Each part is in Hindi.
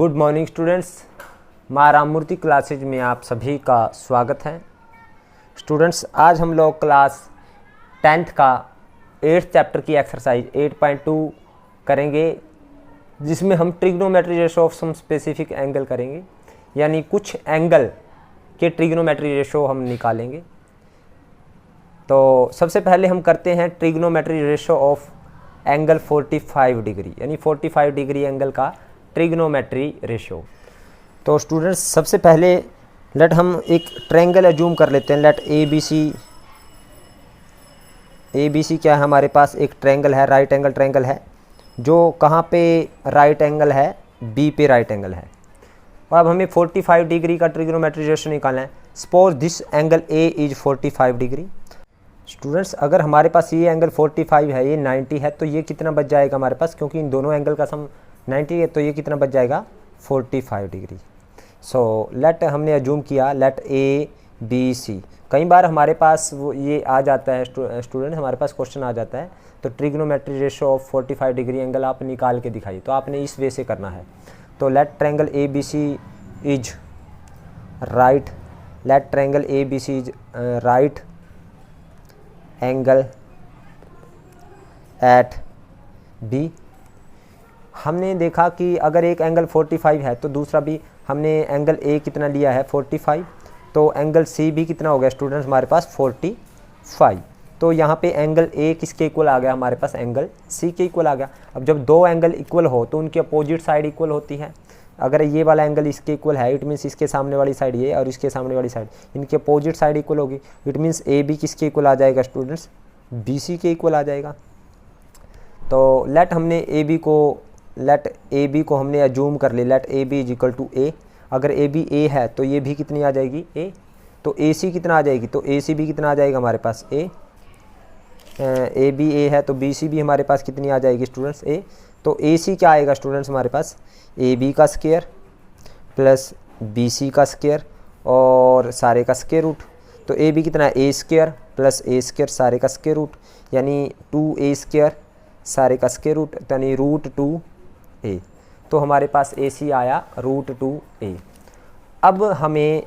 गुड मॉर्निंग स्टूडेंट्स, माँ राममूर्ति क्लासेज में आप सभी का स्वागत है। स्टूडेंट्स, आज हम लोग क्लास 10th का 8th चैप्टर की एक्सरसाइज 8.2 करेंगे, जिसमें हम trigonometry ratio of some specific angle करेंगे, यानी कुछ एंगल के ट्रिग्नोमेट्री रेशो हम निकालेंगे। तो सबसे पहले हम करते हैं trigonometry ratio of angle 45 degree, यानी 45 डिग्री एंगल का ट्रिग्नोमेट्री रेशो। तो स्टूडेंट्स, सबसे पहले लेट हम एक ट्रायंगल एज्यूम कर लेते हैं। लेट ए बी सी क्या है हमारे पास, एक ट्रायंगल है, राइट एंगल ट्रायंगल है, जो कहाँ पे राइट एंगल है, बी पे राइट एंगल है। और अब हमें 45 डिग्री का ट्रिग्नोमेट्री रेशो निकालना है। Suppose this angle A is 45 degree. Students, अगर हमारे पास ये एंगल 45 है, ये 90 है, तो ये कितना बच जाएगा हमारे पास, क्योंकि इन दोनों एंगल का सम 90 है, तो ये कितना बच जाएगा 45 डिग्री। सो लेट हमने अज्यूम किया लेट ए बी सी। कई बार हमारे पास वो ये आ जाता है स्टूडेंट, हमारे पास क्वेश्चन आ जाता है, तो trigonometry ratio of 45 degree angle आप निकाल के दिखाइए। तो आपने इस वे से करना है। तो let triangle A B C is right, let triangle A B C is right angle at B. हमने देखा कि अगर एक एंगल 45 है तो दूसरा भी हमने एंगल ए कितना लिया है 45, तो एंगल सी भी कितना हो गया स्टूडेंट्स हमारे पास 45। तो यहाँ पे एंगल ए किसके इक्वल आ गया हमारे पास, एंगल सी के इक्वल आ गया। अब जब दो एंगल इक्वल हो तो उनकी अपोजिट साइड इक्वल होती है। अगर ये वाला एंगल इसके इक्वल है, इट मीन्स इसके सामने वाली साइड ये और इसके सामने वाली साइड, इनकी अपोजिट साइड इक्वल होगी। इट मीन्स ए बी किसके इक्वल आ जाएगा स्टूडेंट्स, बी सी के इक्वल आ जाएगा। तो लेट ए बी को हमने अज्यूम कर लिया, let A B is equal to A. अगर ए बी ए है तो ये भी कितनी आ जाएगी ए। तो ए सी कितना आ जाएगी, तो ए सी भी कितना आ जाएगा हमारे पास ए बी ए है, तो बी सी भी हमारे पास कितनी आ जाएगी स्टूडेंट्स ए। तो ए सी क्या आएगा स्टूडेंट्स हमारे पास, ए बी का स्क्वायर प्लस बी सी का स्क्वायर और सारे का स्क्वायर रूट। तो ए बी कितना है, ए स्क्वायर प्लस ए स्क्वायर सारे का स्क्वायर रूट, यानी 2a स्क्वायर सारे का स्क्वायर रूट, यानी √2a। तो हमारे पास ए सी आया √2a। अब हमें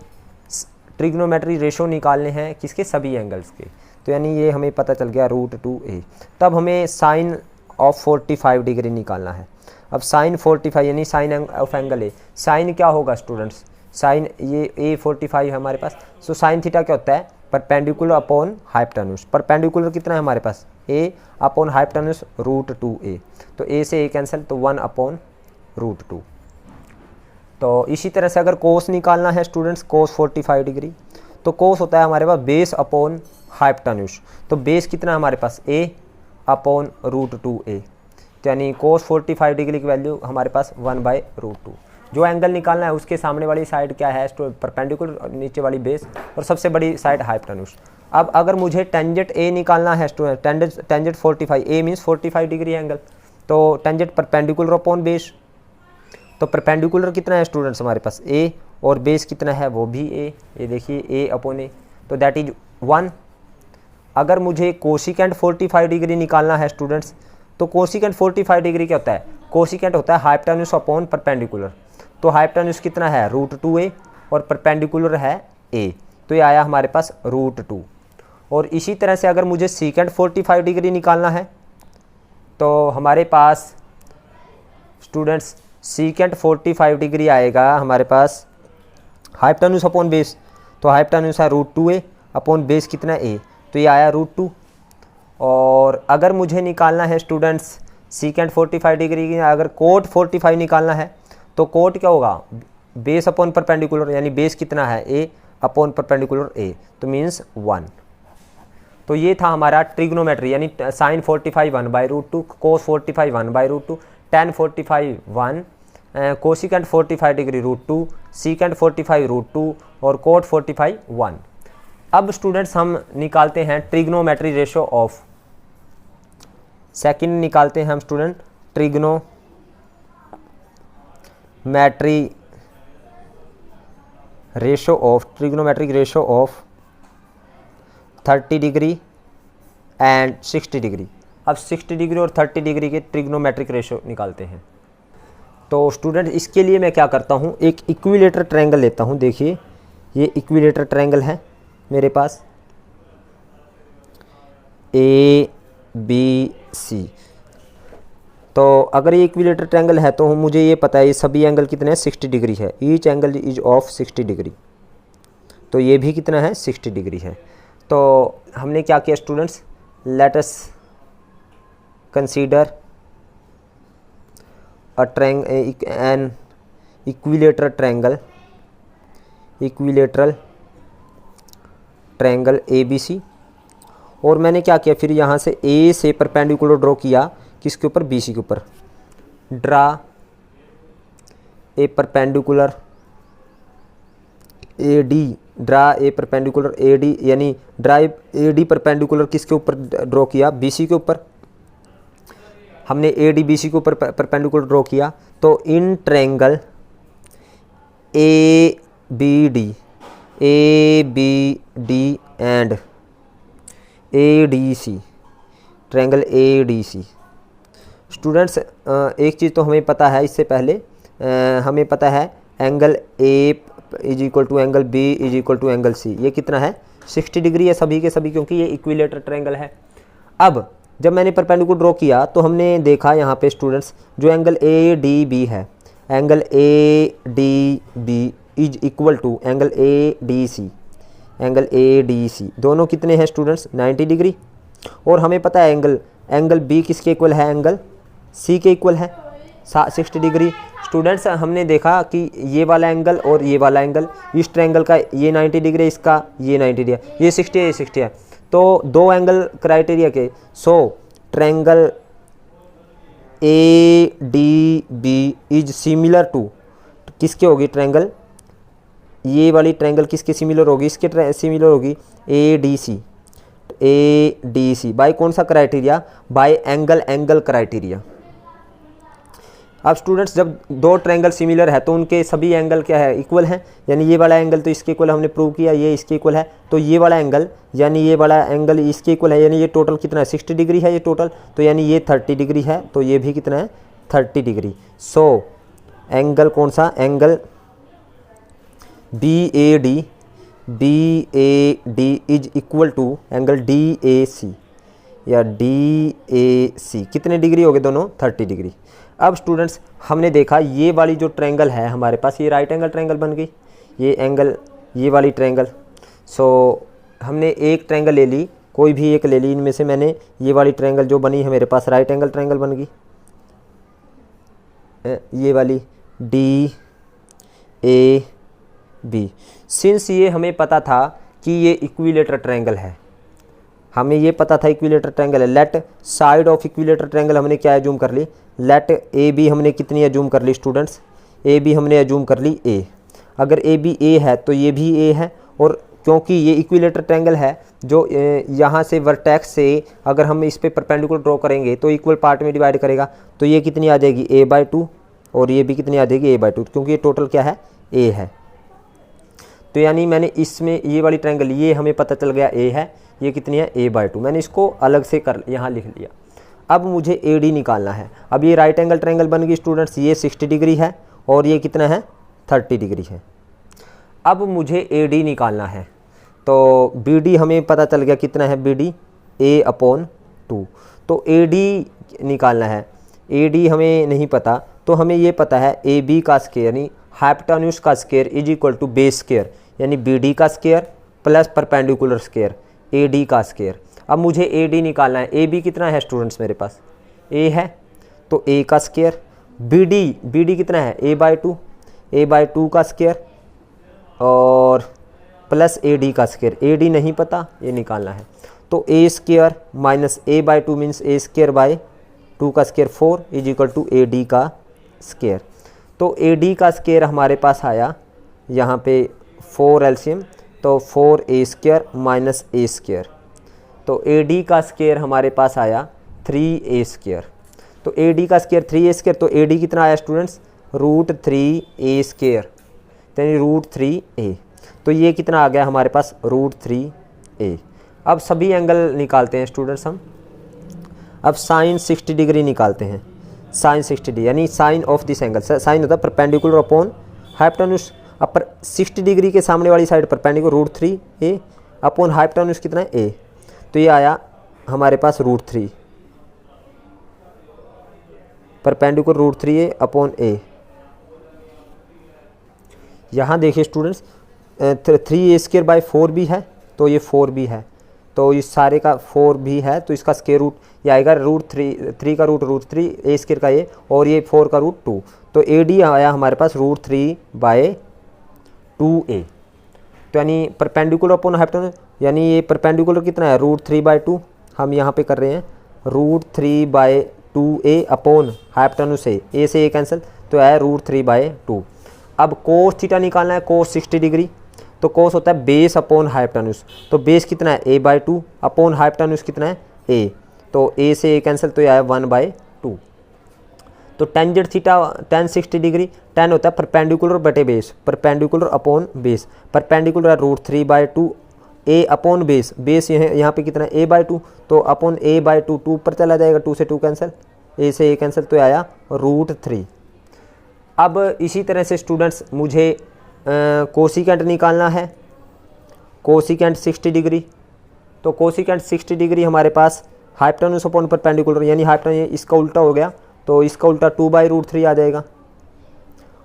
ट्रिग्नोमेट्री रेशो निकालने हैं किसके, सभी एंगल्स के। तो यानी ये हमें पता चल गया √2a। तब हमें साइन ऑफ 45 डिग्री निकालना है। अब साइन 45 यानी sine of angle A, sine क्या होगा स्टूडेंट्स, साइन ये ए 45 है हमारे पास। सो साइन थीटा क्या होता है, परपेंडिकुलर अपॉन हाइपोटेन्यूज। परपेंडिकुलर कितना है हमारे पास, ए अपॉन हाइपोटेन्यूज √2a। तो ए से ए कैंसिल, तो 1/√2। तो इसी तरह से अगर कोस निकालना है स्टूडेंट्स, कोस 45 डिग्री, तो कोस होता है हमारे पास बेस अपॉन हाइपोटेन्यूज। तो बेस कितना है हमारे पास, ए अपॉन √2a। तो यानी कोस 45 डिग्री की वैल्यू हमारे पास 1/√2। जो एंगल निकालना है उसके सामने वाली साइड क्या है, परपेंडिकुलर, नीचे वाली बेस, और सबसे बड़ी साइड हाइपोटेन्यूज। अब अगर मुझे टेंजेंट ए निकालना है स्टूडेंट, टेंजेंट 45, ए मीन्स 45 डिग्री एंगल, तो टेंजेंट परपेंडिकुलर अपॉन बेस। तो परपेंडिकुलर कितना है स्टूडेंट्स हमारे पास ए, और बेस कितना है वो भी ए, ये देखिए ए अपॉन ए, तो दैट इज 1। अगर मुझे कोसिकेंट 45 डिग्री निकालना है स्टूडेंट्स, तो कोसिकेंट 45 डिग्री क्या होता है, कोसिकेंट होता है हाइपोटेन्यूज अपॉन परपेंडिकुलर। तो हाइपोटेन्यूज कितना है √2a और परपेंडिकुलर है a, तो ये आया हमारे पास √2। और इसी तरह से अगर मुझे सीकेंट 45 डिग्री निकालना है, तो हमारे पास स्टूडेंट्स सीकेंट 45 डिग्री आएगा हमारे पास हाइपोटेन्यूज अपॉन बेस। तो हाइपोटेन्यूज है √2a अपॉन बेस कितना a, तो ये आया √2। और अगर मुझे निकालना है स्टूडेंट्स सीकेंट 45 डिग्री की, अगर कोट 45 निकालना है, तो कोट क्या होगा, बेस अपॉन परपेंडिकुलर, यानी बेस कितना है ए अपॉन परपेंडिकुलर ए, तो मीन्स 1। तो ये था हमारा ट्रिग्नोमेट्री, यानी साइन 45 1/√2, कोस 45 1/√2, टेन 45 1, कोसिकेंट 45 डिग्री √2, सीकेंट 45 √2 और कोट 45 1। अब स्टूडेंट्स हम निकालते हैं ट्रिग्नोमेट्री रेशो ऑफ, सेकंड निकालते हैं हम student trigonometric ratio of 30 degree and 60 degree. अब 60 डिग्री और 30 डिग्री के ट्रिग्नोमेट्रिक रेशो निकालते हैं। तो स्टूडेंट इसके लिए मैं क्या करता हूँ, एक इक्विलेटर ट्रायंगल लेता हूँ। देखिए ये इक्विलेटर ट्रायंगल है मेरे पास ए बी सी। तो अगर ये इक्विलेटर ट्रायंगल है तो मुझे ये पता है ये सभी एंगल कितने हैं, 60 डिग्री है। Each angle is of 60 degree. तो ये भी कितना है, 60 डिग्री है। तो हमने क्या किया students, let us consider an equilateral triangle A B C. और मैंने क्या किया, फिर यहाँ से ए से परपेंडिकुलर ड्रॉ किया, किसके ऊपर, बी सी के ऊपर। Draw a perpendicular A D, draw a perpendicular A D, यानी ड्रा ए डी परपेंडिकुलर किसके ऊपर ड्रॉ किया, बी सी के ऊपर। हमने ए डी बी सी के ऊपर परपेंडिकुलर ड्रॉ किया। तो in triangle A B D and A D C, triangle A D C. Students एक चीज़ तो हमें पता है, इससे पहले हमें पता है angle A is equal to angle B is equal to angle C. ये कितना है, 60 डिग्री है सभी के सभी, क्योंकि ये इक्विलेटर ट्रायंगल है। अब जब मैंने परपेंडिकुलर ड्रॉ किया तो हमने देखा यहाँ पे स्टूडेंट्स, जो एंगल ए डी बी है, angle A D B is equal to angle A D C. Angle A D C दोनों कितने हैं स्टूडेंट्स, 90 डिग्री। और हमें पता है एंगल बी किसके इक्वल है, एंगल सी के इक्वल है, 60 डिग्री। स्टूडेंट्स हमने देखा कि ये वाला एंगल और ये वाला एंगल, इस ट्रायंगल का ये 90 डिग्री है, इसका ये 90 डिग्री है, ये 60 है, ये 60 है। तो दो एंगल क्राइटेरिया के, so triangle A D B is similar to, किसके होगी ट्रायंगल, ये वाली ट्रायंगल किसके सिमिलर होगी, इसके सिमिलर होगी ए डी सी। बाय कौन सा क्राइटेरिया, बाय एंगल क्राइटेरिया। अब स्टूडेंट्स जब दो ट्रायंगल सिमिलर है तो उनके सभी एंगल क्या है, इक्वल हैं। यानी ये वाला एंगल तो इसके इक्वल हमने प्रूव किया, ये इसके इक्वल है। तो ये वाला एंगल यानी ये वाला एंगल इसके इक्वल है, यानी ये टोटल कितना है, 60 डिग्री है ये टोटल। तो यानी ये 30 डिग्री है, तो ये भी कितना है, 30 डिग्री। सो एंगल कौन सा, angle B A D is equal to angle D A C, या डी ए सी कितने डिग्री हो गए दोनों, 30 डिग्री। अब स्टूडेंट्स हमने देखा ये वाली जो ट्रायंगल है हमारे पास, ये राइट एंगल ट्रायंगल बन गई, ये एंगल, ये वाली ट्रायंगल। सो हमने एक ट्रायंगल ले ली, कोई भी एक ले ली इनमें से। मैंने ये वाली ट्रायंगल जो बनी है मेरे पास, राइट एंगल ट्रायंगल बन गई, ये वाली डी ए बी। सिंस ये हमें पता था कि ये इक्विलेटर ट्रायंगल है, हमें ये पता था इक्विलेटर ट्रायंगल है, let side of equilateral triangle हमने क्या एज्यूम कर ली, लेट ए बी हमने कितनी एज्यूम कर ली स्टूडेंट्स, ए बी हमने एज्यूम कर ली ए। अगर ए बी ए है तो ये भी ए है, और क्योंकि ये इक्विलेटर ट्रायंगल है, जो यहाँ से वर्टेक्स से अगर हम इस पे परपेंडिकुलर ड्रॉ करेंगे तो इक्वल पार्ट में डिवाइड करेगा, तो ये कितनी आ जाएगी, a/2, और ये भी कितनी आ जाएगी, a/2, क्योंकि ये टोटल क्या है, a है। तो यानी मैंने इसमें ये वाली ट्रायंगल, ये हमें पता चल गया a है, ये कितनी है, a/2। मैंने इसको अलग से कर यहाँ लिख लिया। अब मुझे AD निकालना है। अब ये राइट एंगल ट्रायंगल बन गई स्टूडेंट्स, ये 60 डिग्री है और ये कितना है, 30 डिग्री है। अब मुझे AD निकालना है, तो BD हमें पता चल गया कितना है, BD A/2। तो AD निकालना है, AD हमें नहीं पता, तो हमें ये पता है AB का स्क्वायर यानी हाइपोटेन्यूज का square is equal to base square, यानी BD का square plus perpendicular square AD का स्क्वायर। अब मुझे AD निकालना है। AB कितना है स्टूडेंट्स मेरे पास, A है, तो A का स्क्वायर। BD कितना है, A/2 का स्क्वायर और प्लस AD का स्क्वायर। AD नहीं पता, ये निकालना है। तो A square minus A/2 means A square by 2 का square 4 is equal to AD का स्क्वायर। तो AD का स्क्वायर हमारे पास आया यहाँ पे 4 एलसीएम, तो 4A square minus A square. तो AD का स्क्वायर हमारे पास आया 3A स्क्वायर। तो AD का स्क्वायर 3A स्क्वायर, तो AD कितना आया स्टूडेंट्स, √3A स्क्वायर, यानी √3A। तो ये कितना आ गया हमारे पास, √3A। अब सभी एंगल निकालते हैं स्टूडेंट्स हम। अब साइन 60 डिग्री निकालते हैं। साइन 60 डिग्री, यानी sine of this angle, sine होता है perpendicular upon hypotenuse, upper 60 degree के सामने वाली side perpendicular √3a upon hypotenuse कितना है a, तो ये आया हमारे पास √3 परपेंडिकुलर √3a अपॉन a। यहाँ देखिए स्टूडेंट्स 3a² by 4 भी है, तो ये 4 भी है, तो इस सारे का 4 भी है, तो इसका स्क्वायर रूट ये आएगा √3 का रूट √3 a² का a और ये 4 का रूट 2, तो AD आया हमारे पास √3/2a। तो यानी परपेंडिकुलर अपॉन हाइपोटेन्यूज, यानी ये परपेंडिकुलर कितना है √3/2, हम यहाँ पे कर रहे हैं √3/2a अपॉन हाइपोटेन्यूज a से a कैंसिल, तो आया √3/2। अब कोस थीटा निकालना है, कोस 60 डिग्री, तो कोस होता है बेस अपॉन हाइपोटेन्यूज, तो बेस कितना है a/2 अपॉन हाइपोटेन्यूज कितना है a, तो a से a कैंसिल, तो ये आया 1/2। तो tangent theta tan 60 degree, tan होता है परपेंडिकुलर बटे base, perpendicular upon base, perpendicular है √3/2 a अपॉन बेस, बेस यहाँ पे कितना है a/2, तो अपॉन a/2 2 ऊपर चला जाएगा, 2 से 2 कैंसिल, a से a कैंसिल, तो आया √3। अब इसी तरह से स्टूडेंट्स मुझे कोसिकेंट निकालना है, कोसिकेंट 60 डिग्री, तो कोसिकेंट 60 डिग्री हमारे पास हाइपोटेन्यूज अपॉन परपेंडिकुलर, यानी हाइपोटेन्यूज इसका उल्टा हो गया, तो इसका उल्टा 2/√3 आ जाएगा,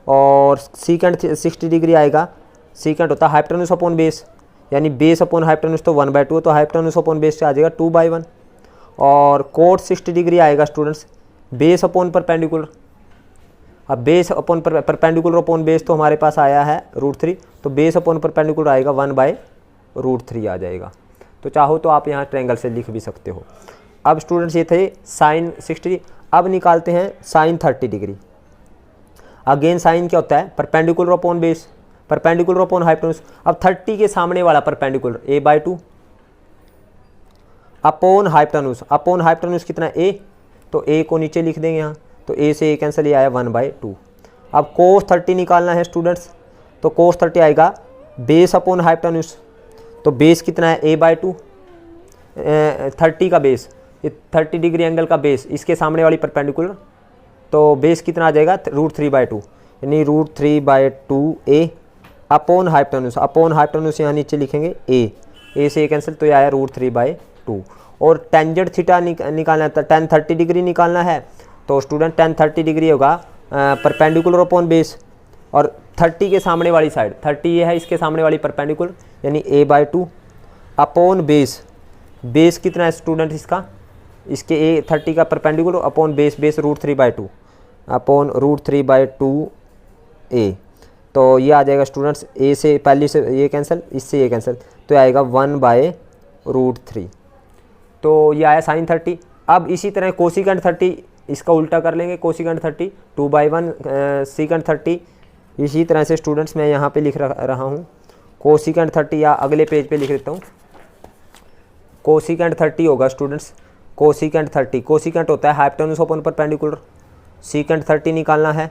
और सीकेंट 60 डिग्री आएगा, सीकेंट होता है हाइपोटेन्यूज अपॉन बेस, यानी बेस अपॉन हाइपोटेन्यूज तो 1/2, तो हाइपोटेन्यूज अपॉन बेस से आ जाएगा 2/1, और कोट 60 डिग्री आएगा स्टूडेंट्स बेस अपॉन परपेंडिकुलर। अब base upon perpendicular upon base तो हमारे पास आया है √3, तो बेस अपॉन परपेंडिकुलर आएगा 1/√3 आ जाएगा। तो चाहो तो आप यहाँ ट्रायंगल से लिख भी सकते हो। अब स्टूडेंट्स ये थे साइन 60, अब निकालते हैं साइन 30 डिग्री। अगेन साइन क्या होता है perpendicular upon base, perpendicular upon hypotenuse. अब 30 के सामने वाला perpendicular a/2 upon hypotenuse, upon hypotenuse कितना है a, तो a को नीचे लिख देंगे यहाँ, तो a से a कैंसिल, ये आया 1/2। अब कोस 30 निकालना है स्टूडेंट्स, तो कोस 30 आएगा बेस अपॉन हाइपोटेन्यूज, तो बेस कितना है a/2, 30 का बेस, ये 30 डिग्री एंगल का बेस, इसके सामने वाली परपेंडिकुलर, तो बेस कितना आ जाएगा √3/2, यानी √3/2a upon hypotenuse, upon hypotenuse यहाँ नीचे लिखेंगे a से a कैंसिल, तो ये आया √3/2। और टेंजेंट थीटा निकालना है, तो tan 30 डिग्री निकालना है, तो स्टूडेंट tan 30 डिग्री होगा परपेंडिकुलर अपॉन बेस, और 30 के सामने वाली साइड, 30 ये है, इसके सामने वाली परपेंडिकुलर, यानी a/2 अपॉन बेस, बेस कितना है स्टूडेंट इसका, इसके a 30 का perpendicular upon base, base √3/2 upon √3/2a, तो ये आ जाएगा स्टूडेंट्स a से पहले से ये कैंसिल, इससे ये कैंसिल, तो आएगा 1/√3। तो ये आया साइन 30। अब इसी तरह कोसिकेंट 30 इसका उल्टा कर लेंगे, कोसिकेंट 30 2/1, सीकेंट 30, इसी तरह से स्टूडेंट्स मैं यहाँ पे लिख रहा हूँ कोसिकेंट 30, या अगले पेज पे लिख देता हूँ। कोसिकेंट 30 होगा स्टूडेंट्स, कोसिकेंट 30, कोसिकेंट होता है हाइपोटेन्यूज अपॉन परपेंडिकुलर, सीकेंट 30 निकालना है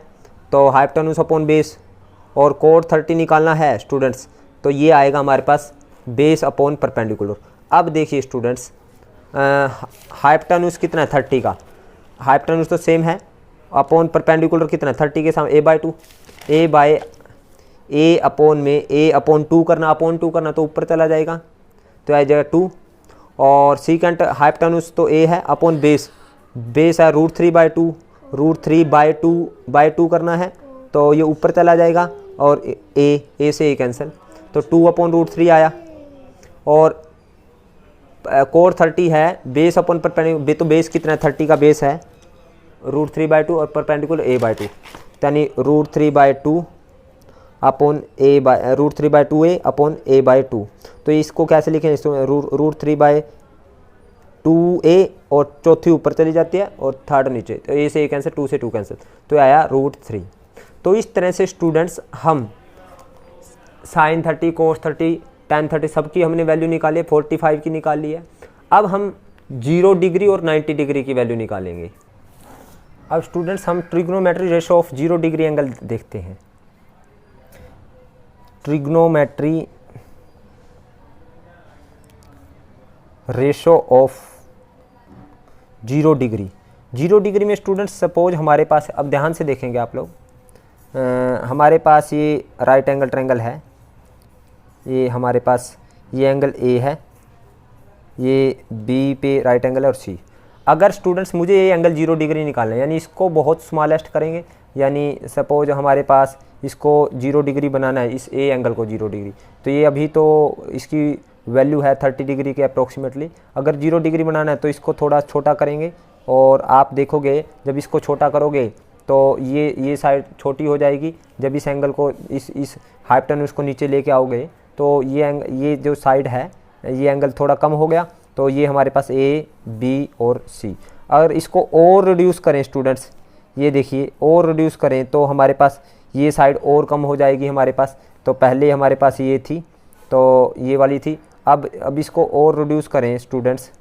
तो हाइपोटेन्यूज अपॉन बेस, और कोट 30 निकालना है स्टूडेंट्स, तो ये आएगा हमारे पास बेस अपॉन परपेंडिकुलर। अब देखिए स्टूडेंट्स हाइपोटेन्यूज कितना है 30 का, हाइपोटेन्यूज तो सेम है, अपॉन परपेंडिकुलर कितना है 30 के सामने a/2, a अपॉन में a अपॉन 2 करना, अपॉन 2 करना तो ऊपर चला जाएगा, तो आ जाएगा 2, और सीकेंट हाइपोटेन्यूज तो a है अपॉन बेस, बेस है √3/2, √3/2 करना है तो ये ऊपर चला जाएगा, और a से a कैंसिल, तो 2/√3 आया। और कोट 30 है बेस अपॉन परपेंडिकुलर, तो बेस कितना है 30 का बेस है √3/2 और परपेंडिकुलर a/2, यानी √3/2 अपॉन √3/2a अपॉन a/2। तो इसको कैसे लिखें, √3/2a और चौथी ऊपर चली जाती है और थर्ड नीचे, तो a से a कैंसिल, 2 से 2 कैंसिल, तो आया √3। तो इस तरह से स्टूडेंट्स हम साइन 30, कोस 30, tan 30 सबकी हमने वैल्यू निकाली है, 45 की निकाली है। अब हम 0 डिग्री और 90 डिग्री की वैल्यू निकालेंगे। अब स्टूडेंट्स हम trigonometry ratio of 0 degree angle देखते हैं। Trigonometry ratio of 0 degree, 0 degree में स्टूडेंट्स सपोज हमारे पास, अब ध्यान से देखेंगे आप लोग, हमारे पास ये राइट एंगल ट्रायंगल है, ये हमारे पास ये एंगल ए है, ये बी पे राइट एंगल है और सी। अगर स्टूडेंट्स मुझे ये एंगल 0 डिग्री निकालना है, यानी इसको बहुत स्मॉलेस्ट करेंगे, यानी सपोज हमारे पास इसको 0 डिग्री बनाना है, इस ए एंगल को 0 डिग्री, तो ये अभी तो इसकी वैल्यू है 30 डिग्री के अप्रोक्सीमेटली। अगर 0 डिग्री बनाना है तो इसको थोड़ा छोटा करेंगे, और आप देखोगे जब इसको छोटा करोगे तो ये साइड छोटी हो जाएगी। जब इस एंगल को इस हाइपोटेन्यूज को नीचे लेके आओगे तो ये जो साइड है ये एंगल थोड़ा कम हो गया, तो ये हमारे पास ए, बी और सी। अगर इसको और रिड्यूस करें स्टूडेंट्स, ये देखिए और रिड्यूस करें तो हमारे पास ये साइड और कम हो जाएगी हमारे पास। तो पहले हमारे पास ये थी, तो ये वाली थी, अब इसको और रिड्यूस करें स्टूडेंट्स,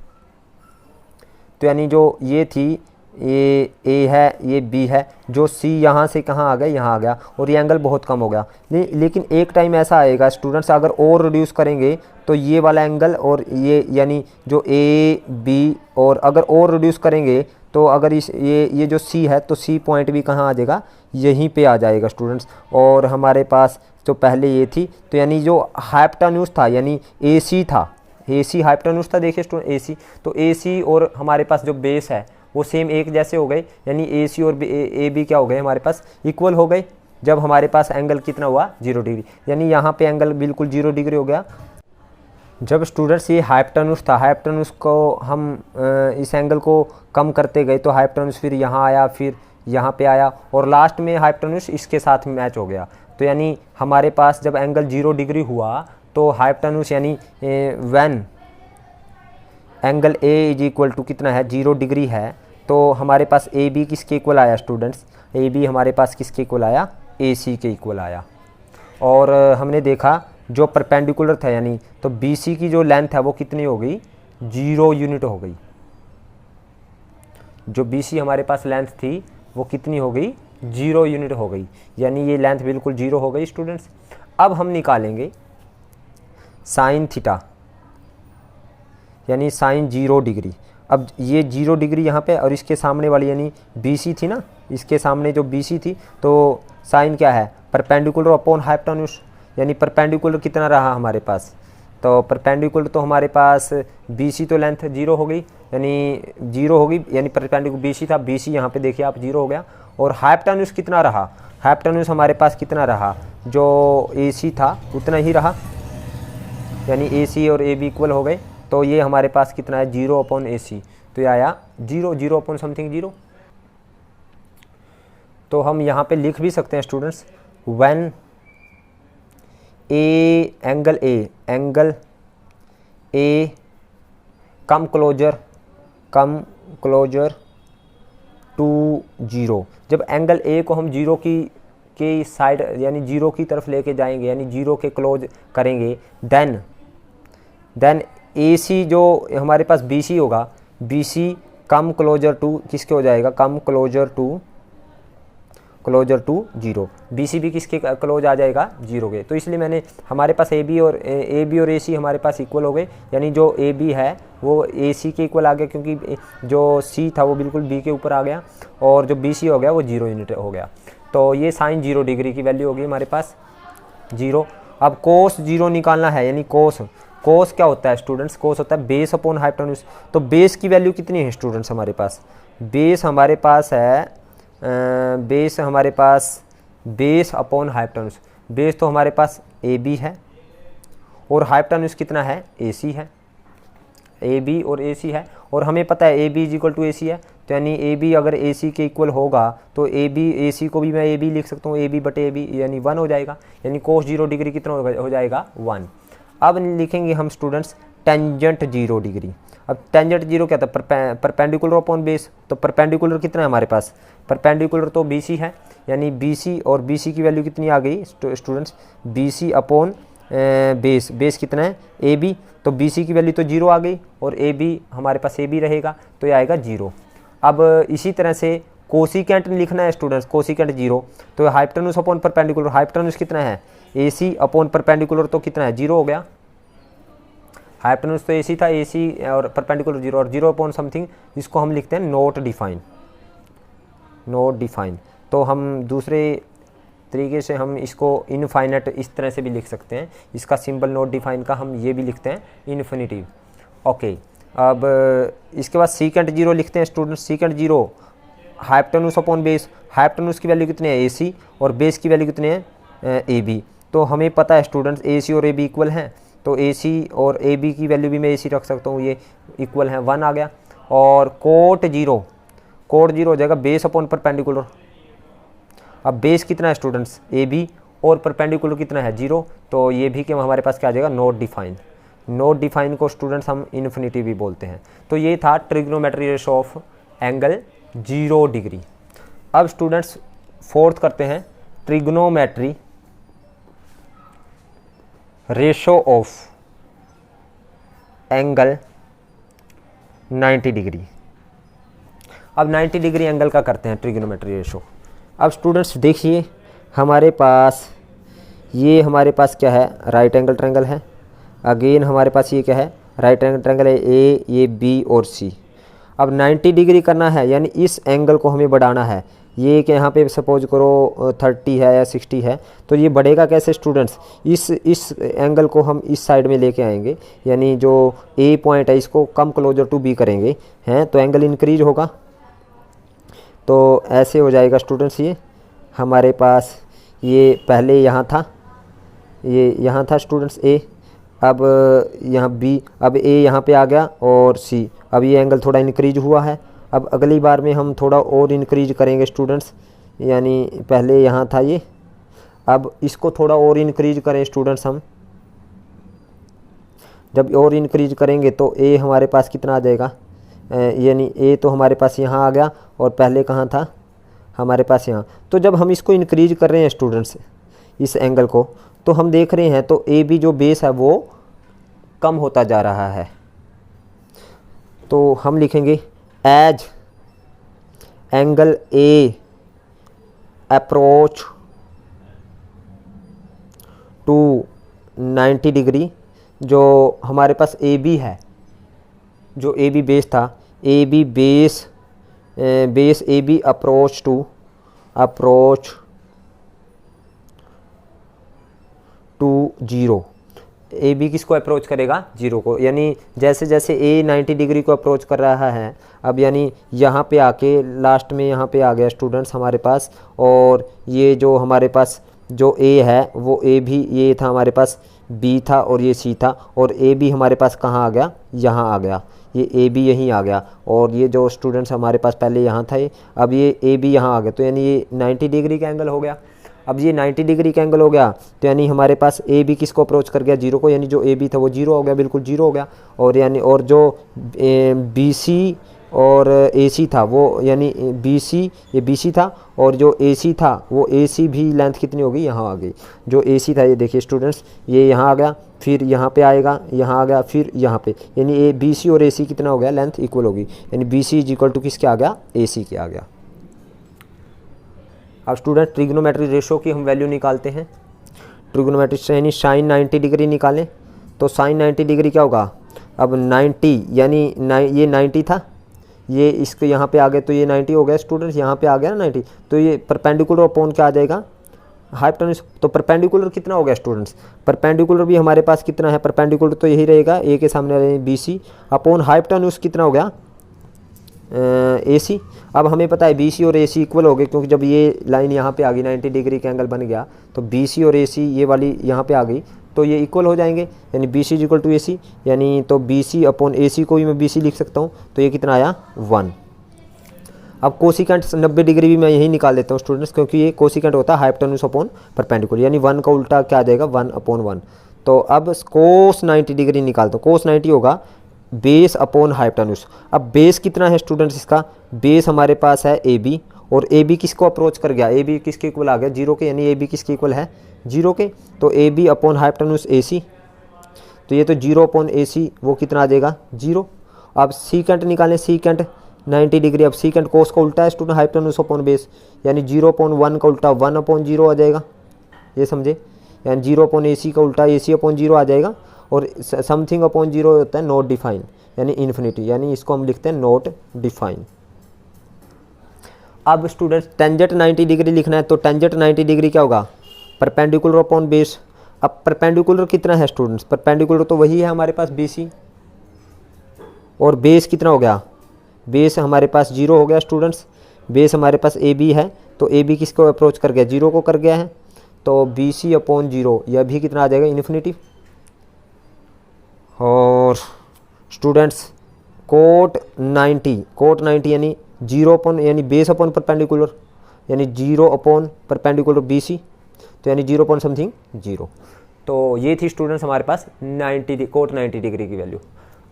तो यानी जो ये थी, ये ए है, ये बी है, जो सी यहाँ से कहाँ आ गया, यहाँ आ गया, और ये एंगल बहुत कम हो गया। लेकिन एक टाइम ऐसा आएगा स्टूडेंट्स, अगर और रिड्यूस करेंगे तो ये वाला एंगल और ये, यानी जो ए, बी, और अगर और रिड्यूस करेंगे तो अगर ये जो सी है तो सी पॉइंट भी कहाँ आ जाएगा, यहीं पे आ जाएगा स्टूडेंट्स। और हमारे पास जो पहले ये थी, तो यानी जो हाइपोटेन्यूज था, यानी ए सी था, ए सी हाइपोटेन्यूज था, देखिए स्टूडेंट ए सी, तो ए सी और हमारे पास जो बेस है वो सेम एक जैसे हो गए, यानी ए सी और ए बी क्या हो गए हमारे पास, इक्वल हो गए। जब हमारे पास एंगल कितना हुआ, 0 डिग्री, यानी यहाँ पे एंगल बिल्कुल 0 डिग्री हो गया। जब स्टूडेंट्स ये हाइपोटेन्यूज था, हाइपोटेन्यूज को हम इस एंगल को कम करते गए तो हाइपोटेन्यूज फिर यहाँ आया, फिर यहाँ पे आया, और लास्ट में हाइपोटेन्यूज इसके साथ मैच हो गया। तो यानी हमारे पास जब एंगल 0 डिग्री हुआ तो हाइपोटेन्यूज, यानी when angle A is equal to कितना है, 0 डिग्री है, तो हमारे पास ए बी किसके इक्वल आया स्टूडेंट्स, ए बी हमारे पास किसके इक्वल आया, ए सी के इक्वल आया। और हमने देखा जो परपेंडिकुलर था, यानी तो बी सी की जो लेंथ है वो कितनी हो गई, 0 यूनिट हो गई। जो बी सी हमारे पास लेंथ थी वो कितनी हो गई, 0 यूनिट हो गई, यानी ये लेंथ बिल्कुल 0 हो गई स्टूडेंट्स। अब हम निकालेंगे साइन थीटा, यानी साइन 0 डिग्री। अब ये 0 डिग्री यहाँ पे, और इसके सामने वाली यानी BC थी ना, इसके सामने जो BC थी, तो साइन क्या है, परपेंडिकुलर अपॉन हाइपोटेन्यूज, यानी परपेंडिकुलर कितना रहा हमारे पास, तो परपेंडिकुलर तो हमारे पास BC तो लेंथ 0 हो गई, यानी 0 होगी, यानी परपेंडिकुलर BC था, BC यहाँ पे देखिए आप 0 हो गया। और हाइपोटेन्यूज कितना रहा, हाइपोटेन्यूज हमारे पास कितना रहा, जो AC था उतना ही रहा, यानी AC और AB इक्वल हो गए। तो ये हमारे पास कितना है, 0 अपॉन AC, तो ये आया 0 अपॉन समथिंग 0। तो हम यहाँ पे लिख भी सकते हैं students, when angle A come closer to 0, जब एंगल ए को हम 0 की साइड, यानी 0 की तरफ लेके जाएंगे, यानी 0 के क्लोज करेंगे, देन AC जो हमारे पास BC होगा, BC कम क्लोजर टू किसके हो जाएगा, कम क्लोजर टू 0, BC भी किसके क्लोज आ जाएगा, 0 के। तो इसलिए मैंने, हमारे पास AB और AC हमारे पास इक्वल हो गए, यानी जो AB है वो AC के इक्वल आ गया, क्योंकि जो C था वो बिल्कुल B के ऊपर आ गया, और जो BC हो गया वो 0 यूनिट हो गया। तो ये साइन 0 डिग्री की वैल्यू होगी हमारे पास 0। अब कोस 0 निकालना है, यानी कोस क्या होता है स्टूडेंट्स, कोस होता है बेस अपॉन हाइपोटेन्यूज। तो बेस की वैल्यू कितनी है स्टूडेंट्स हमारे पास, बेस हमारे पास है बेस अपॉन हाइपोटेन्यूज। बेस तो हमारे पास AB है, और हाइपोटेन्यूज कितना है, AC है, AB और AC है, और हमें पता है AB is equal to AC है, तो यानी AB अगर AC के इक्वल होगा तो AC को भी मैं AB लिख सकता हूँ, AB बटे AB, यानी 1 हो जाएगा, यानी कोस 0 डिग्री कितना हो जाएगा, 1। अब लिखेंगे हम स्टूडेंट्स टेंजेंट 0 डिग्री। अब टेंजेंट 0 क्या था, परपेंडिकुलर अपॉन बेस, तो परपेंडिकुलर कितना है हमारे पास, परपेंडिकुलर तो BC है, यानी BC, और BC की वैल्यू कितनी आ गई स्टूडेंट्स, BC अपॉन बेस कितना है, AB, तो BC की वैल्यू तो 0 आ गई, और AB हमारे पास AB रहेगा, तो ये आएगा 0। अब इसी तरह से कोसिकेंट लिखना है स्टूडेंट्स, कोसिकेंट 0, तो हाइपोटेन्यूज अपॉन परपेंडिकुलर, हाइपोटेन्यूज कितना है, AC अपॉन परपेंडिकुलर तो कितना है, 0 हो गया। हाइपोटेन्यूज तो AC था, AC और परपेंडिकुलर 0, और 0 अपॉन समथिंग, इसको हम लिखते हैं नॉट डिफाइन, नॉट डिफाइन। तो हम दूसरे तरीके से हम इसको इनफाइनाइट इस तरह से भी लिख सकते हैं, इसका सिंबल नॉट डिफाइन का हम ये भी लिखते हैं इन्फिनिटिव। ओके, अब इसके बाद सीकेंट जीरो लिखते हैं students. Secant zero hypotenuse upon base, hypotenuse की वैल्यू कितनी है AC और बेस की वैल्यू कितनी है AB। तो हमें पता है स्टूडेंट्स AC और AB इक्वल हैं, तो AC और AB की वैल्यू भी मैं AC रख सकता हूँ, ये इक्वल है 1 आ गया। और कोट जीरो हो जाएगा बेस अपॉन परपेंडिकुलर। अब बेस कितना है स्टूडेंट्स AB और परपेंडिकुलर कितना है 0, तो ये भी कि हमारे पास क्या आ जाएगा नॉट डिफाइन। नॉट डिफाइन को स्टूडेंट्स हम इन्फिनिटी भी बोलते हैं। तो ये था trigonometry ratio of angle 0 degree. अब स्टूडेंट्स फोर्थ करते हैं trigonometry ratio of angle 90 degree. अब 90 डिग्री एंगल का करते हैं ट्रिग्नोमेट्री रेशो। अब स्टूडेंट्स देखिए हमारे पास क्या है, राइट एंगल ट्रायंगल है। अगेन हमारे पास ये क्या है, राइट एंगल ट्रायंगल है, ये B और C। अब 90 डिग्री करना है, यानी इस एंगल को हमें बढ़ाना है। ये कि यहाँ पे सपोज करो 30 है या 60 है, तो ये बढ़ेगा कैसे स्टूडेंट्स, इस एंगल को हम इस साइड में लेके आएंगे, यानी जो A पॉइंट है इसको कम क्लोजर टू B करेंगे हैं, तो एंगल इंक्रीज होगा। तो ऐसे हो जाएगा स्टूडेंट्स, ये हमारे पास ये पहले यहाँ था, ये यहाँ था स्टूडेंट्स A, अब यहाँ B, अब A यहाँ पे आ गया और C। अब ये एंगल थोड़ा इंक्रीज हुआ है। अब अगली बार में हम थोड़ा और इंक्रीज करेंगे स्टूडेंट्स, यानी पहले यहाँ था ये, अब इसको थोड़ा और इंक्रीज करें स्टूडेंट्स हम। जब और इंक्रीज करेंगे तो A हमारे पास कितना आ जाएगा, यानी A तो हमारे पास यहाँ आ गया और पहले कहाँ था हमारे पास यहाँ। तो जब हम इसको इंक्रीज कर रहे हैं स्टूडेंट्स इस एंगल को, तो हम देख रहे हैं तो AB जो बेस है वो कम होता जा रहा है। तो हम लिखेंगे as angle A approach to 90 degree, जो हमारे पास AB है, जो AB बेस था, AB base AB approach to 0। AB किसको अप्रोच करेगा 0 को, यानी जैसे जैसे A 90 डिग्री को अप्रोच कर रहा है, अब यानी यहाँ पे आके लास्ट में यहाँ पे आ गया स्टूडेंट्स हमारे पास। और ये जो हमारे पास जो A है वो A भी, ये था हमारे पास B था और ये C था, और AB हमारे पास कहाँ आ गया, यहाँ आ गया, ये AB यहीं आ गया। और ये जो स्टूडेंट्स हमारे पास पहले यहाँ था ये, अब ये AB यहाँ आ गया, तो यानी ये 90 डिग्री का एंगल हो गया। अब ये 90 डिग्री का एंगल हो गया, तो यानी हमारे पास AB किसको अप्रोच कर गया 0 को, यानी जो AB था वो 0 हो गया, बिल्कुल 0 हो गया। और यानी और जो BC और AC था वो, यानी BC, ये BC था और जो AC था वो AC भी लेंथ कितनी होगी, यहाँ आ गई। जो AC था ये देखिए स्टूडेंट्स, ये यहाँ आ गया, फिर यहाँ पे आएगा, यहाँ आ गया, फिर यहाँ पे, यानी BC और AC कितना हो गया, लेंथ इक्वल होगी, यानी BC इज इक्वल टू किसके आ गया, AC के आ गया। अब स्टूडेंट ट्रिग्नोमेट्री रेशो की हम वैल्यू निकालते हैं। ट्रिग्नोमेट्री से यानी साइन 90 डिग्री निकालें, तो साइन 90 डिग्री क्या होगा, अब 90 यानी ये 90 था, ये इसके यहाँ पे आ गए तो ये 90 हो गया स्टूडेंट्स, यहाँ पे आ गया ना 90, तो ये परपेंडिकुलर अपॉन क्या आ जाएगा, हाइपोटेन्यूज। तो परपेंडिकुलर कितना हो गया स्टूडेंट्स, परपेंडिकुलर भी हमारे पास कितना है, परपेंडिकुलर तो यही रहेगा, A के सामने BC अपॉन हाइपोटेन्यूज कितना हो गया, AC। अब हमें पता है BC और AC इक्वल हो गए, क्योंकि जब ये लाइन यहाँ पे आ गई 90 डिग्री का एंगल बन गया, तो BC और AC ये वाली यहाँ पे आ गई, तो ये इक्वल हो जाएंगे, यानी BC is equal to AC, यानी तो BC अपॉन AC को भी मैं BC लिख सकता हूँ, तो ये कितना आया 1। अब कोसिकेंट 90 डिग्री भी मैं यही निकाल देता हूँ स्टूडेंट्स, क्योंकि ये कोसिकेंट होता है हाइपोटेन्यूज अपॉन परपेंडिकुलर, यानी 1 का उल्टा क्या आ जाएगा 1 अपॉन 1। तो अब कोस 90 डिग्री निकालता हूँ, कोस 90 होगा बेस अपॉन हाइपोटेन्यूज। अब बेस कितना है स्टूडेंट्स, इसका बेस हमारे पास है AB, और AB किसको अप्रोच कर गया, AB किसके इक्वल आ गया 0 के, यानी AB किसके इक्वल है 0 के, तो AB अपॉन हाइपोटेन्यूज AC, तो ये तो 0 अपॉन AC वो कितना आ जाएगा 0। अब सीकेंट निकालें, सीकेंट 90 डिग्री, अब सीकेंट कोस का उल्टा है स्टूडेंट हाइपोटेन्यूज अपॉन बेस, यानी 0 अपॉन 1 का उल्टा 1 अपॉन 0 आ जाएगा, ये समझे, यानी 0 अपॉन AC का उल्टा AC अपॉन 0 आ जाएगा, और समथिंग अपॉन 0 होता है नॉट डिफाइन, यानी इन्फिनिटी, यानी इसको हम लिखते हैं नॉट डिफाइन। अब स्टूडेंट्स टेंजेंट 90 डिग्री लिखना है, तो टेंजेंट 90 डिग्री क्या होगा, परपेंडिकुलर अपॉन बेस। अब परपेंडिकुलर कितना है स्टूडेंट्स, परपेंडिकुलर तो वही है हमारे पास BC, और बेस कितना हो गया, बेस हमारे पास 0 हो गया स्टूडेंट्स। बेस हमारे पास AB है, तो AB किसको अप्रोच कर गया, 0 को कर गया है, तो BC अपॉन 0 यह भी कितना आ जाएगा, इन्फिनिटी। और स्टूडेंट्स कोट 90 यानी 0 अपॉन यानी बेस अपॉन परपेंडिकुलर, यानी 0 अपॉन परपेंडिकुलर BC, तो यानी 0 अपॉन समथिंग 0। तो ये थी स्टूडेंट्स हमारे पास कोट 90 डिग्री की वैल्यू।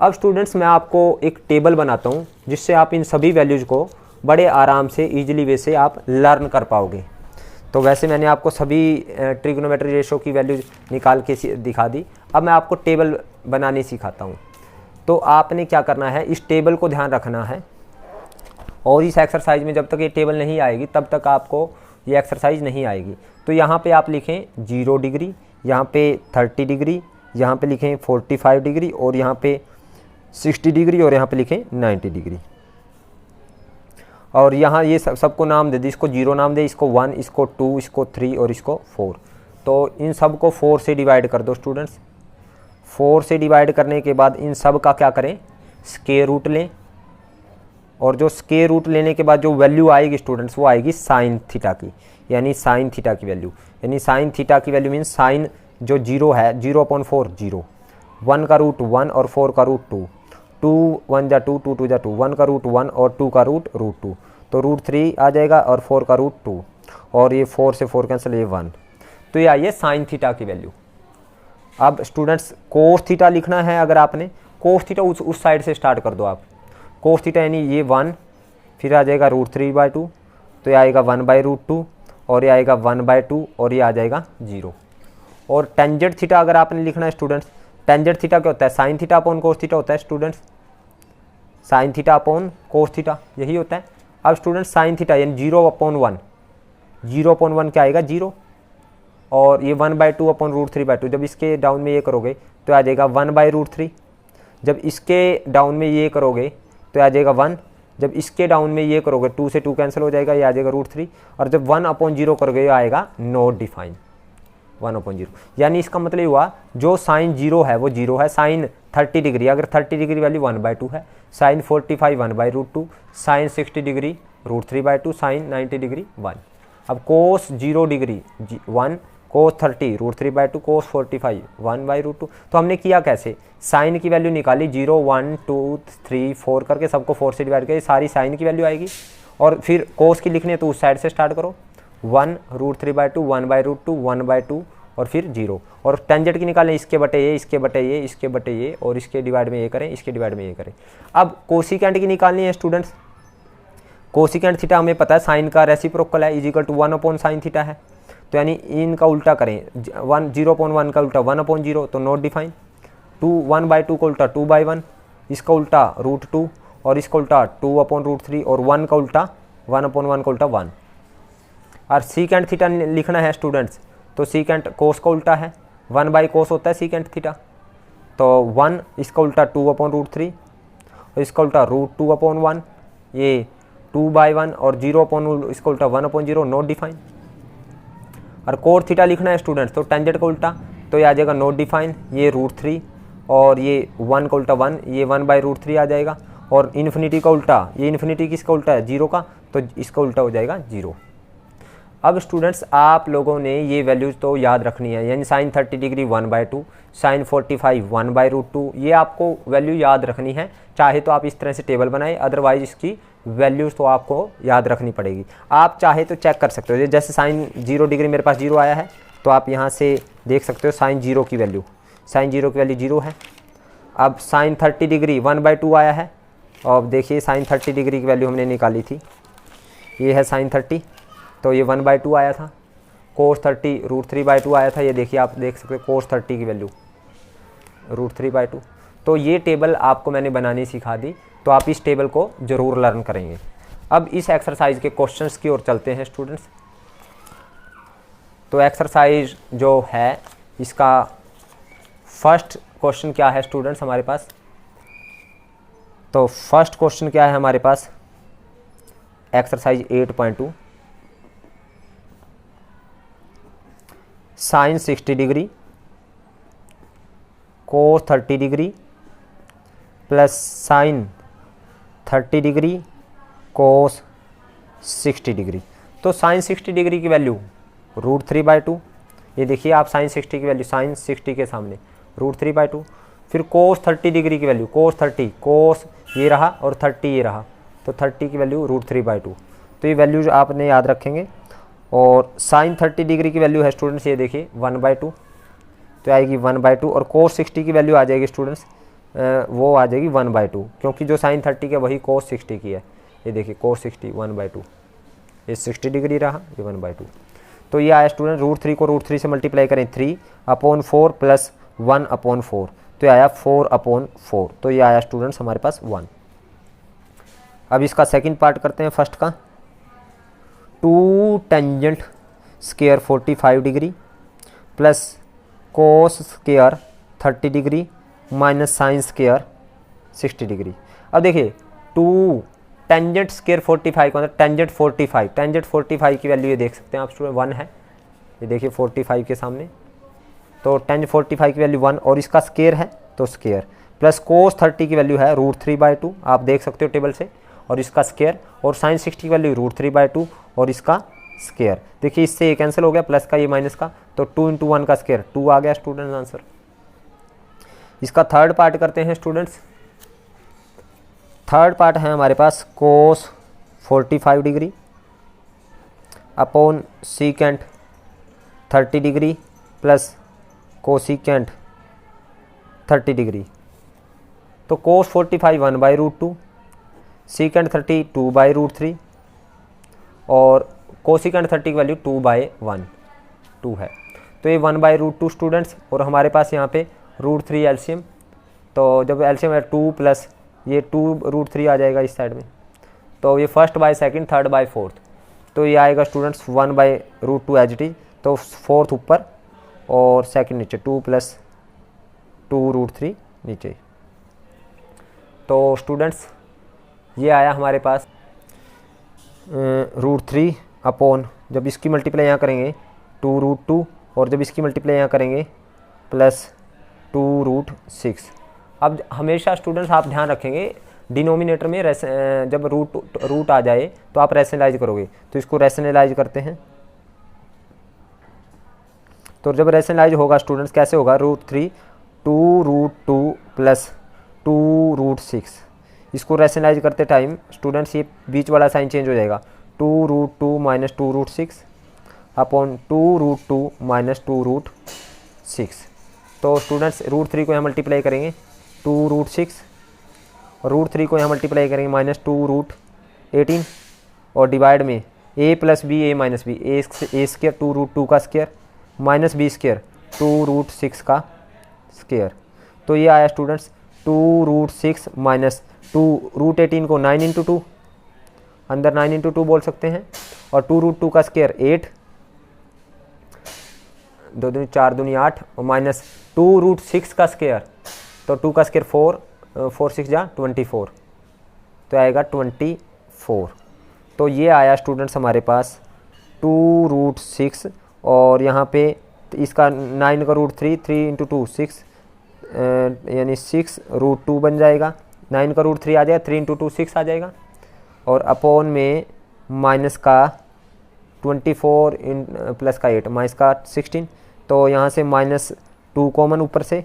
अब स्टूडेंट्स मैं आपको एक टेबल बनाता हूँ जिससे आप इन सभी वैल्यूज़ को बड़े आराम से ईजिली वे से आप लर्न कर पाओगे। तो वैसे मैंने आपको सभी ट्रिग्नोमेट्री रेशो की वैल्यूज निकाल के दिखा दी। अब मैं आपको टेबल बनानी सिखाता हूँ। तो आपने क्या करना है, इस टेबल को ध्यान रखना है, और इस एक्सरसाइज में जब तक ये टेबल नहीं आएगी तब तक आपको ये एक्सरसाइज नहीं आएगी। तो यहाँ पे आप लिखें 0 डिग्री, यहाँ पे 30 डिग्री, यहाँ पे लिखें 45 डिग्री, और यहाँ पे 60 डिग्री, और यहाँ पे लिखें 90 डिग्री। और यहाँ ये सबको नाम दे दी, इसको 0 नाम दे, इसको 1, इसको 2, इसको 3 और इसको 4। तो इन सब को 4 से डिवाइड कर दो स्टूडेंट्स। 4 से डिवाइड करने के बाद इन सब का क्या करें, स्क्वायर रूट लें, और जो स्क्वायर रूट लेने के बाद जो वैल्यू आएगी स्टूडेंट्स वो आएगी साइन थीटा की, यानी साइन थीटा की वैल्यू। यानी साइन थीटा की वैल्यू मीन्स साइन जो 0 है, 0/4 0, 1 का रूट 1 और 4 का रूट 2, 2 1 जा 2, 2 2 जा 2, 1 का रूट 1 और 2 का रूट 2, तो रूट 3 आ जाएगा, और 4 का रूट 2, और ये 4 से 4 कैंसिल, ये 1। तो ये आई साइन थीटा की वैल्यू। अब स्टूडेंट्स कोस थीटा लिखना है, अगर आपने कोस थीटा उस साइड से स्टार्ट कर दो आप। कोस थीटा यानी ये 1, फिर आ जाएगा √3/2, तो ये आएगा 1/√2, और ये आएगा 1/2, और ये आ जाएगा 0। और टेंजेंट थीटा अगर आपने लिखना है स्टूडेंट्स, टेंजेंट थीटा क्या होता है, sine theta upon cos theta होता है students, sine theta upon cos theta यही होता है। अब स्टूडेंट्स साइन थीटा यानी 0/1, 0/1 क्या आएगा 0, और ये 1/2 अपॉन √3/2, जब इसके डाउन में ये करोगे तो आ जाएगा 1/√3, जब इसके डाउन में ये करोगे तो आ जाएगा 1, जब इसके डाउन में ये करोगे 2 से 2 कैंसिल हो जाएगा, ये आ जाएगा √3, और जब 1/0 करोगे ये आएगा नॉट डिफाइन 1/0। यानी इसका मतलब हुआ जो साइन 0 है वो 0 है, साइन 30 डिग्री अगर 30 डिग्री वैल्यू 1/2 है, sine 45 1/√2, sine 60 degree √3/2, sine 90 degree 1। अब कोस 0 डिग्री 1, कोस 30 √3/2, कोस 45 1/√2। तो हमने किया कैसे, साइन की वैल्यू निकाली 0 1 2 3 4 करके, सबको 4 से डिवाइड करके सारी साइन की वैल्यू आएगी। और फिर कोस की लिखनी है तो उस साइड से स्टार्ट करो, 1 √3/2 1/√2 1/2 और फिर 0। और टेंजेंट की निकालें, इसके बटे ये, इसके बटे ये, इसके बटे ये, और इसके डिवाइड में ये करें, इसके डिवाइड में ये करें। अब कोसिकेंट की निकालनी है स्टूडेंट्स। कोसिकेंट थीटा हमें पता है साइन का रेसिप्रोकल है, इजिकल टू 1/sin थीटा है। तो यानी इनका उल्टा करें, 0/1 का उल्टा 1/0, तो नॉट डिफाइन। 1/2 का उल्टा 2/1, इसका उल्टा √2, और इसका उल्टा 2/√3, और 1 का उल्टा 1/1 का उल्टा 1। और सीकेंट थीटा लिखना है स्टूडेंट्स, तो सीकेंट कोस का उल्टा है, 1/cos होता है सीकेंट थीटा, तो 1 इसका उल्टा 2/√3, और इसका उल्टा √2/1, ये 2/1, और 0 इसका उल्टा 1/0, नॉट डिफाइन। और कोट थीटा लिखना है स्टूडेंट्स, तो टेंजेंट का उल्टा, तो ये आ जाएगा नॉट डिफाइन, ये √3, और ये 1 का उल्टा 1, ये 1/√3 आ जाएगा। और इन्फिनिटी का उल्टा, ये इन्फिनिटी किसका उल्टा है 0 का, तो इसका उल्टा हो जाएगा 0। अब स्टूडेंट्स आप लोगों ने ये वैल्यूज़ तो याद रखनी है, यानी साइन 30 डिग्री 1/2, साइन 45 1/√2, ये आपको वैल्यू याद रखनी है। चाहे तो आप इस तरह से टेबल बनाएं, अदरवाइज इसकी वैल्यूज़ तो आपको याद रखनी पड़ेगी। आप चाहे तो चेक कर सकते हो, जैसे साइन 0 डिग्री मेरे पास 0 आया है, तो आप यहाँ से देख सकते हो साइन 0 की वैल्यू, साइन 0 की वैल्यू 0 है। अब साइन 30 डिग्री 1/2 आया है, और देखिए साइन 30 डिग्री की वैल्यू हमने निकाली थी, ये है साइन 30, तो ये 1/2 आया था। कोस 30 √3/2 आया था, ये देखिए आप देख सकते हो कोस 30 की वैल्यू √3/2। तो ये टेबल आपको मैंने बनानी सिखा दी, तो आप इस टेबल को ज़रूर लर्न करेंगे। अब इस एक्सरसाइज के क्वेश्चंस की ओर चलते हैं स्टूडेंट्स। तो एक्सरसाइज जो है इसका फर्स्ट क्वेश्चन क्या है स्टूडेंट्स हमारे पास, तो फर्स्ट क्वेश्चन क्या है हमारे पास, exercise 8.2 sine 60 degree cos 30 degree plus sine 30 degree cos 60 degree. तो साइन 60 डिग्री की वैल्यू √3/2, ये देखिए आप साइन 60 की वैल्यू साइन 60 के सामने √3/2। फिर कोस 30 डिग्री की वैल्यू कोस ये रहा और 30 ये रहा, तो 30 की वैल्यू √3/2। तो ये वैल्यू जो आपने याद रखेंगे। और साइन 30 डिग्री की वैल्यू है स्टूडेंट्स, ये देखिए 1/2, तो आएगी 1/2। और कोस 60 की वैल्यू आ जाएगी स्टूडेंट्स, वो आ जाएगी 1/2, क्योंकि जो साइन 30 की है वही कोस 60 की है। ये देखिए कोस 60 1/2, ये 60 डिग्री रहा, ये 1/2। तो ये आया स्टूडेंट √3 को √3 से मल्टीप्लाई करें 3/4 प्लस 1/4, तो ये आया 4/4। तो ये आया स्टूडेंट्स हमारे पास 1। अब इसका सेकंड पार्ट करते हैं फर्स्ट का। 2 tangent square 45 degree plus cos square 30 degree minus sine square 60 degree. अब देखिए 2 टेंजेंट स्क्वायर 45 का मतलब टेंजेंट 45 की वैल्यू ये देख सकते हैं आप स्टूडेंट 1 है, ये देखिए 45 के सामने, तो टेंजेंट 45 की वैल्यू 1 और इसका स्क्वायर है तो स्क्वायर प्लस कोस 30 की वैल्यू है √3/2, आप देख सकते हो टेबल से, और इसका स्क्वायर, और साइन 60 की वैल्यू √3/2 और इसका स्क्वायर। देखिए इससे ये कैंसिल हो गया, प्लस का ये माइनस का, तो 2 × 1 का स्क्वायर 2 आ गया स्टूडेंट्स आंसर। इसका थर्ड पार्ट करते हैं स्टूडेंट्स। थर्ड पार्ट है हमारे पास कोस 45 degree upon secant 30 degree plus cosecant 30 degree. तो कोस 45 1/√2, सीकेंट 30 2/√3 और कोसिकेंट 30 की वैल्यू 2/1 है। तो ये 1/√2 स्टूडेंट्स, और हमारे पास यहाँ पे √3 एलसीएम, तो जब एलसीएम है 2 प्लस ये 2√3 आ जाएगा इस साइड में, तो ये first by second, third by fourth, तो ये आएगा स्टूडेंट्स 1/√2 एज इट इज, तो फोर्थ ऊपर और सेकंड नीचे, 2 + 2√3 नीचे। तो स्टूडेंट्स ये आया हमारे पास √3 अपॉन, जब इसकी मल्टीप्लाई यहाँ करेंगे 2√2 और जब इसकी मल्टीप्लाई यहाँ करेंगे प्लस 2√6। अब हमेशा स्टूडेंट्स आप ध्यान रखेंगे डिनोमिनेटर में जब रूट आ जाए तो आप रैशनलाइज करोगे, तो इसको रैशनलाइज करते हैं। तो जब रैशनलाइज होगा स्टूडेंट्स कैसे होगा, √3 2√2 प्लस 2√6, इसको रैशनलाइज करते टाइम स्टूडेंट्स ये बीच वाला साइन चेंज हो जाएगा, 2√2 माइनस 2√6 अपॉन 2√2 माइनस 2√6। तो स्टूडेंट्स √3 को यहाँ मल्टीप्लाई करेंगे 2√6 और √3 को यहाँ मल्टीप्लाई करेंगे माइनस 2√18 और डिवाइड में a + b a - b, a square 2√2 का स्क्वायर माइनस b स्क्वायर 2√6 का स्क्वायर। तो ये आया स्टूडेंट्स 2√6 माइनस 2√18 को 9 × 2 अंदर 9 × 2 बोल सकते हैं, और 2√2 का स्क्वायर 8, 2 दूनी 4 दूनी 8 और माइनस 2√6 का स्क्वायर, तो 2 का स्क्वायर 4, 4 6 जा 24, तो आएगा 24। तो ये आया स्टूडेंट्स हमारे पास 2√6, और यहाँ पे इसका 9 का √3, 3 × 2 6, यानी 6√2 बन जाएगा, 9 का √3 आ जाएगा, 3 × 2 6 आ जाएगा, और अपॉन में माइनस का 24 प्लस का 8 माइनस का 16, तो यहाँ से -2 कॉमन ऊपर से,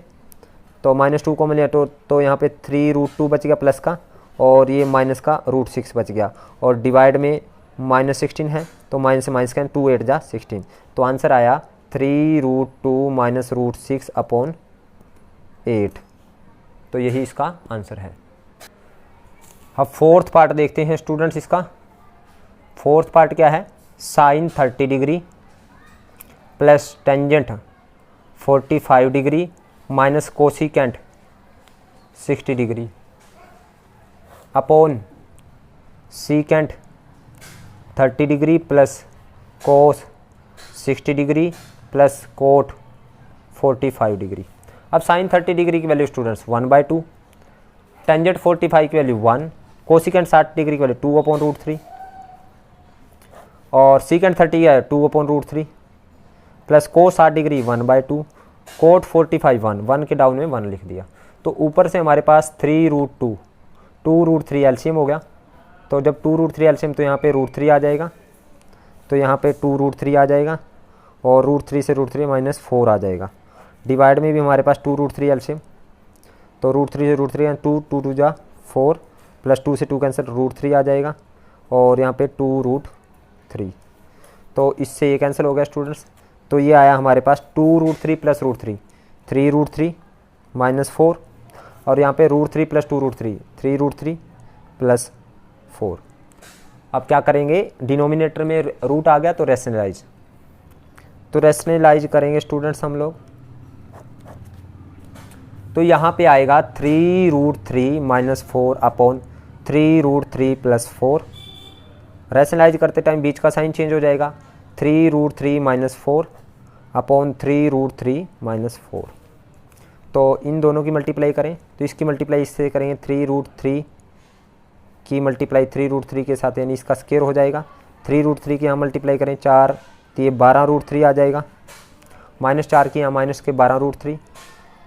तो -2 कॉमन लिया तो यहाँ पे 3√2 बच गया प्लस का, और ये माइनस का √6 बच गया, और डिवाइड में -16 है तो माइनस से माइनस का 2 8 जा 16, तो आंसर आया 3√2 माइनस √6 अपॉन 8। तो यही इसका आंसर है। अब फोर्थ पार्ट देखते हैं स्टूडेंट्स। इसका फोर्थ पार्ट क्या है, sine 30 degree plus tangent 45 degree minus cosecant 60 degree upon secant 30 degree plus cos 60 degree plus cot 45 degree. अब साइन 30 डिग्री की वैल्यू स्टूडेंट्स 1/2, टेंजेंट 45 की वैल्यू 1, कोसिकेंट 60 डिग्री की वैल्यू 2/√3, और सीकेंट 30 है 2/√3 प्लस कोस 60 डिग्री 1/2, कोट 45 1 के डाउन में 1 लिख दिया। तो ऊपर से हमारे पास 3√2 2√3 एलसीएम हो गया। तो जब 2√3 एलसीएम तो यहाँ पे √3 आ जाएगा, तो यहाँ पे 2√3 आ जाएगा और √3 से √3 -4 आ जाएगा। डिवाइड में भी हमारे पास 2√3 एलसीएम, तो √3 से √3 2 2 2 जा 4 प्लस 2 से 2 कैंसिल √3 आ जाएगा और यहाँ पे 2√3, तो इससे ये कैंसिल हो गया स्टूडेंट्स। तो ये आया हमारे पास 2√3 प्लस √3 3√3 -4 और यहाँ पे √3 प्लस 2√3 3√3 प्लस 4। अब क्या करेंगे, डिनोमिनेटर में रूट आ गया तो रैशनलाइज करेंगे स्टूडेंट्स हम लोग। तो यहाँ पे आएगा 3√3 -4 अपॉन 3√3 प्लस 4। रैशनलाइज करते टाइम बीच का साइन चेंज हो जाएगा, 3√3 -4 अपॉन 3√3 -4। तो इन दोनों की मल्टीप्लाई करें तो इसकी मल्टीप्लाई इससे करेंगे, 3√3 की मल्टीप्लाई 3√3 के साथ यानी इसका स्क्वायर हो जाएगा। 3√3 की यहाँ मल्टीप्लाई करें 4 तो ये 12√3 आ जाएगा, -4 की यहाँ माइनस के 12√3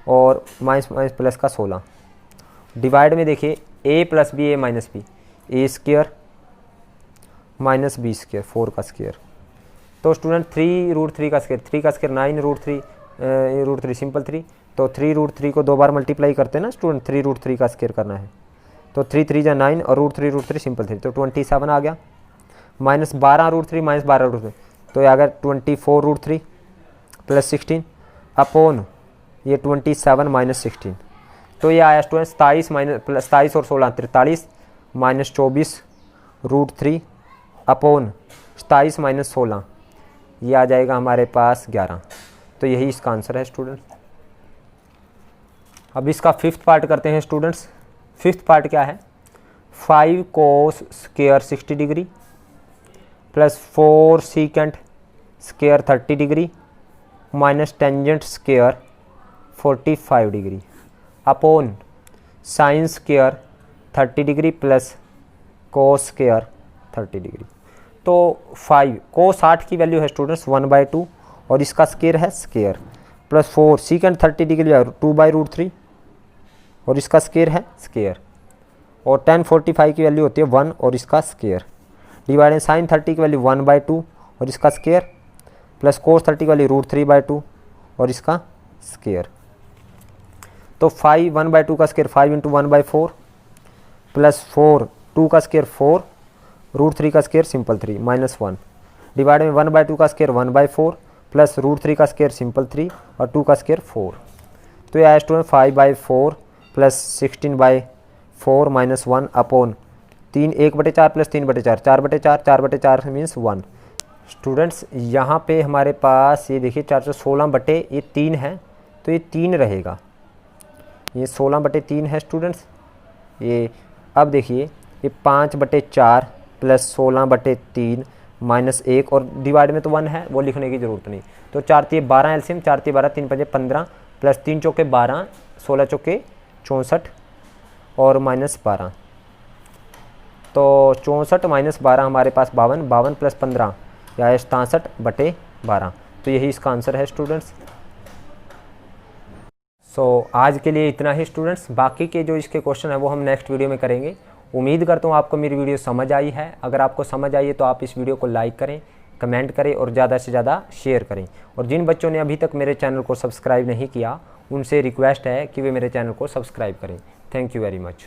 और माइनस माइनस प्लस का 16। डिवाइड में देखिए a plus B A minus B, A square minus B square 4 का स्क्वायर। तो स्टूडेंट 3√3 का स्क्वायर 3 का स्क्वायर 9√3 सिंपल 3, तो 3√3 को 2 बार मल्टीप्लाई करते हैं ना स्टूडेंट, 3√3 का स्क्वायर करना है तो 3 3 जा 9 और √3 सिंपल 3, तो 27 आ गया। -12√3 -12√3 तो ये आ गया 24√3 प्लस 16 अपॉन ये 27 -16। तो ये आया स्टूडेंट 27 प्लस 27 और 16 43 -24√3 अपॉन 27 -16, ये आ जाएगा हमारे पास 11। तो यही इसका आंसर है स्टूडेंट। अब इसका फिफ्थ पार्ट करते हैं स्टूडेंट्स। फिफ्थ पार्ट क्या है, 5 cos square 60 degree plus 4 secant square 30 degree minus tangent square 45 degree upon sine square 30 degree plus cos square 30 degree. तो 5 cos 60 की वैल्यू है स्टूडेंट्स 1/2 और इसका स्क्वायर है स्क्वायर प्लस 4 सीकेंट 30 डिग्री 2/√3 और इसका स्क्वायर है स्क्वायर और tan 45 की वैल्यू होती है 1 और इसका स्क्वायर डिवाइड में साइन 30 की वैल्यू 1/2 और इसका स्क्वायर प्लस कोस 30 की वैल्यू √3/2 और इसका स्क्वायर। तो 5 1/2 का स्क्वायर 5 × 1/4 प्लस 4 2 का स्क्वायर 4 √3 का स्क्वायर सिंपल 3 -1 डिवाइड में 1/2 का स्क्वायर 1/4 प्लस √3 का स्क्वायर सिंपल 3 और 2 का स्क्वायर 4। तो ये आया student 5/4 plus 16/4 -1 upon 3 1/4 plus 3/4 4/4 4/4 means 1। Students यहाँ पे हमारे पास ये देखिए 416 बटे ये 3 है तो ये 3 रहेगा, ये 16/3 है स्टूडेंट्स। ये अब देखिए ये 5/4 प्लस 16/3 -1 और डिवाइड में तो 1 है वो लिखने की ज़रूरत नहीं। तो 4 × 12 एलसीएम 4 × 12 3 × 5 15 प्लस 3 चौके 12 16 चौके 64 और -12, तो 64 -12 हमारे पास 52 52 प्लस 15 या 67/12। तो यही इसका आंसर है स्टूडेंट्स। आज के लिए इतना ही स्टूडेंट्स, बाकी के जो इसके क्वेश्चन है वो हम नेक्स्ट वीडियो में करेंगे। उम्मीद करता हूँ आपको मेरी वीडियो समझ आई है। अगर आपको समझ आई है तो आप इस वीडियो को लाइक करें, कमेंट करें और ज़्यादा से ज़्यादा शेयर करें। और जिन बच्चों ने अभी तक मेरे चैनल को सब्सक्राइब नहीं किया उनसे रिक्वेस्ट है कि वे मेरे चैनल को सब्सक्राइब करें। Thank you very much.